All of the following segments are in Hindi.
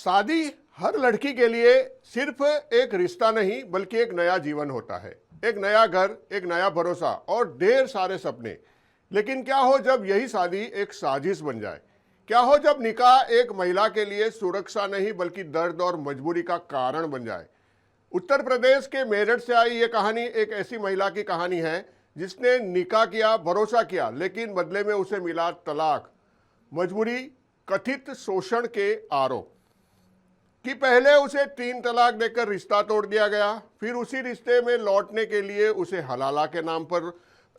शादी हर लड़की के लिए सिर्फ एक रिश्ता नहीं बल्कि एक नया जीवन होता है। एक नया घर, एक नया भरोसा और ढेर सारे सपने। लेकिन क्या हो जब यही शादी एक साजिश बन जाए? क्या हो जब निकाह एक महिला के लिए सुरक्षा नहीं बल्कि दर्द और मजबूरी का कारण बन जाए? उत्तर प्रदेश के मेरठ से आई ये कहानी एक ऐसी महिला की कहानी है जिसने निकाह किया, भरोसा किया, लेकिन बदले में उसे मिला तलाक, मजबूरी, कथित शोषण के आरोप। कि पहले उसे 3 तलाक देकर रिश्ता तोड़ दिया गया, फिर उसी रिश्ते में लौटने के लिए उसे हलाला के नाम पर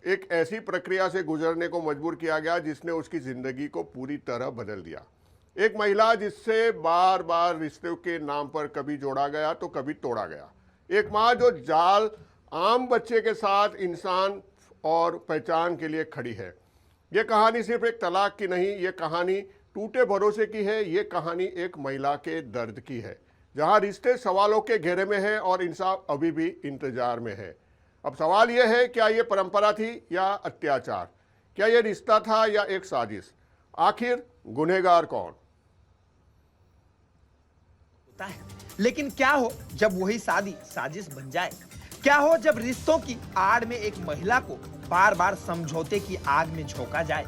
एक ऐसी प्रक्रिया से गुजरने को मजबूर किया गया जिसने उसकी जिंदगी को पूरी तरह बदल दिया। एक महिला जिससे बार बार रिश्ते के नाम पर कभी जोड़ा गया तो कभी तोड़ा गया। एक माँ जो जाल आम बच्चे के साथ इंसान और पहचान के लिए खड़ी है। ये कहानी सिर्फ एक तलाक की नहीं, ये कहानी टूटे भरोसे की है। ये कहानी एक महिला के दर्द की है, जहां रिश्ते सवालों के घेरे में है और इंसाफ अभी भी इंतजार में है। अब सवाल यह है, क्या ये परंपरा थी या अत्याचार? क्या ये रिश्ता था या एक साजिश? आखिर गुनहगार कौन? लेकिन क्या हो जब वही शादी साजिश बन जाए? क्या हो जब रिश्तों की आड़ में एक महिला को बार बार समझौते की आग में झोंका जाए?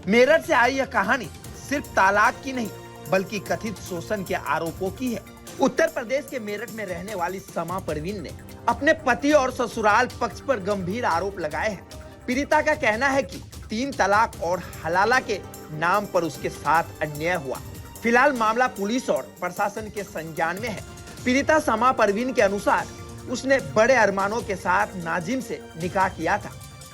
मेरठ से आई यह कहानी सिर्फ तालाक की नहीं बल्कि कथित शोषण के आरोपों की है। उत्तर प्रदेश के मेरठ में रहने वाली समा परवीन ने अपने पति और ससुराल पक्ष पर गंभीर आरोप लगाए हैं। पीड़िता का कहना है कि 3 तलाक और हलाला के नाम पर उसके साथ अन्याय हुआ। फिलहाल मामला पुलिस और प्रशासन के संज्ञान में है। पीड़िता समा परवीन के अनुसार उसने बड़े अरमानों के साथ नाजिम से निकाह किया था।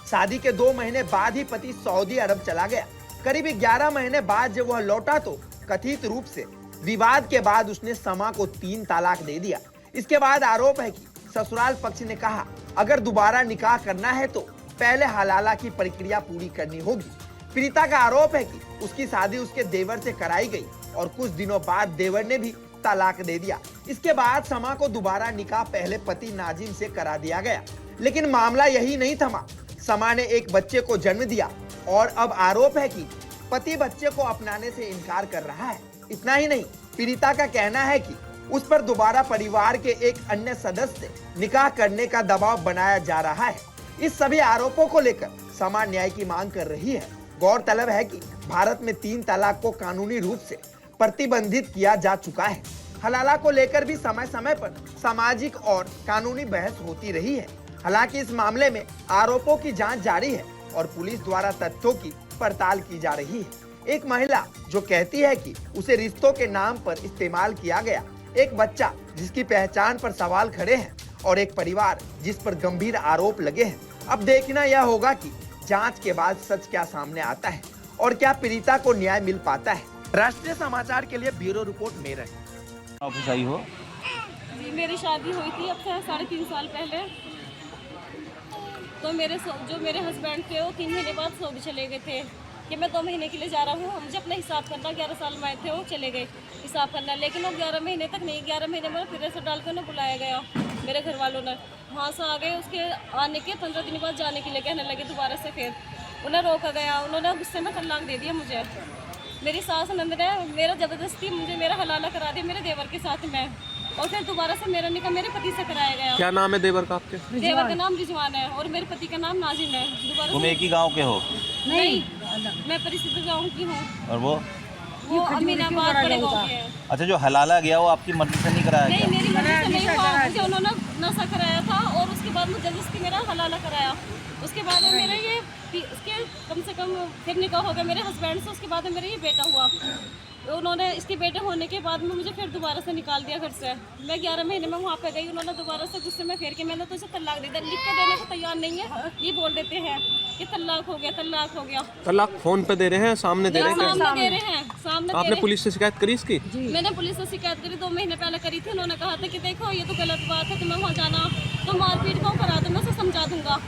शादी के 2 महीने बाद ही पति सऊदी अरब चला गया। करीब 11 महीने बाद जब वह लौटा तो कथित रूप से विवाद के बाद उसने समा को 3 तलाक दे दिया। इसके बाद आरोप है कि ससुराल पक्ष ने कहा अगर दोबारा निकाह करना है तो पहले हलाला की प्रक्रिया पूरी करनी होगी। पीड़िता का आरोप है कि उसकी शादी उसके देवर से कराई गई और कुछ दिनों बाद देवर ने भी तलाक दे दिया। इसके बाद समा को दोबारा निकाह पहले पति नाजिम से करा दिया गया। लेकिन मामला यही नहीं थमा। समा ने एक बच्चे को जन्म दिया और अब आरोप है कि पति बच्चे को अपनाने से इनकार कर रहा है। इतना ही नहीं, पीड़िता का कहना है कि उस पर दोबारा परिवार के एक अन्य सदस्य से निकाह करने का दबाव बनाया जा रहा है। इस सभी आरोपों को लेकर समा न्याय की मांग कर रही है। गौरतलब है कि भारत में 3 तलाक को कानूनी रूप से प्रतिबंधित किया जा चुका है। हलाला को लेकर भी समय समय पर सामाजिक और कानूनी बहस होती रही है। हालांकि इस मामले में आरोपों की जांच जारी है और पुलिस द्वारा तथ्यों की पड़ताल की जा रही है। एक महिला जो कहती है कि उसे रिश्तों के नाम पर इस्तेमाल किया गया, एक बच्चा जिसकी पहचान पर सवाल खड़े हैं और एक परिवार जिस पर गंभीर आरोप लगे हैं। अब देखना यह होगा कि जांच के बाद सच क्या सामने आता है और क्या पीड़िता को न्याय मिल पाता है। राष्ट्रीय समाचार के लिए ब्यूरो रिपोर्ट मेरठ। वापस आई हो? मेरी शादी हुई थी अब से 3.5 साल पहले। तो जो मेरे हस्बैंड थे वो 3 महीने बाद सऊदी चले गए थे कि मैं 2 महीने के लिए जा रहा हूँ। मुझे अपना हिसाब करना, 11 साल में आए थे वो चले गए हिसाब करना। लेकिन वो 11 महीने तक नहीं, 11 महीने में फिर ऐसा डाल कर उन्हें बुलाया गया मेरे घर वालों ने। वहाँ से आ गए, उसके आने के 15 दिन बाद जाने के लिए कहने लगे दोबारा से। फिर उन्हें रोका गया, उन्होंने गुस्से में तलाक दे दिया मुझे। मेरी सास नंद ने मेरा ज़बरदस्ती मुझे मेरा हलाला करा दिया मेरे देवर के साथ में, और फिर दोबारा से मेरा निकाह मेरे पति से कराया गया। क्या नाम है देवर का आपके? देवर का नाम रिजवान है और मेरे पति का नाम नाजिम है। दोबारा तुम एक ही गांव के हो? नहीं, मैं परिस्थिति गाँव की हूँ। और वो अमीनाबाद बड़े गाँव की है। अच्छा, जो हलाला गया वो आपकी मर्जी से नहीं कराया नहीं, गया? मेरी मर्जी से नहीं हुआ। मुझे उन्होंने नशा कराया था और उसके बाद मुझे जबरदस्ती मेरा हलाला कराया। उसके बाद में मेरा ये इसके कम से कम फिर निकाह हो गया मेरे हस्बैंड से। उसके बाद में मेरा ये बेटा हुआ। उन्होंने इसके बेटे होने के बाद में मुझे फिर दोबारा से निकाल दिया घर से। मैं 11 महीने में वहाँ पे गई, उन्होंने दोबारा से गुस्से में फिर के मैंने तो इसे तलाक दे दिया। लिख के देने को तैयार नहीं है, ये बोल देते हैं कि तलाक हो गया, तलाक हो गया। तलाक फोन पे दे रहे हैं, सामने दे रहे हैं? सामने दे रहे हैं, सामने दे आपने रहे हैं। पुलिस से शिकायत करी इसकी? मैंने पुलिस से शिकायत करी, 2 महीने पहले करी थी। उन्होंने कहा था कि देखो ये तो गलत बात है, तुम्हें वहाँ जाना तो मारपीट क्यों करा, तो मैं उसे समझा दूंगा।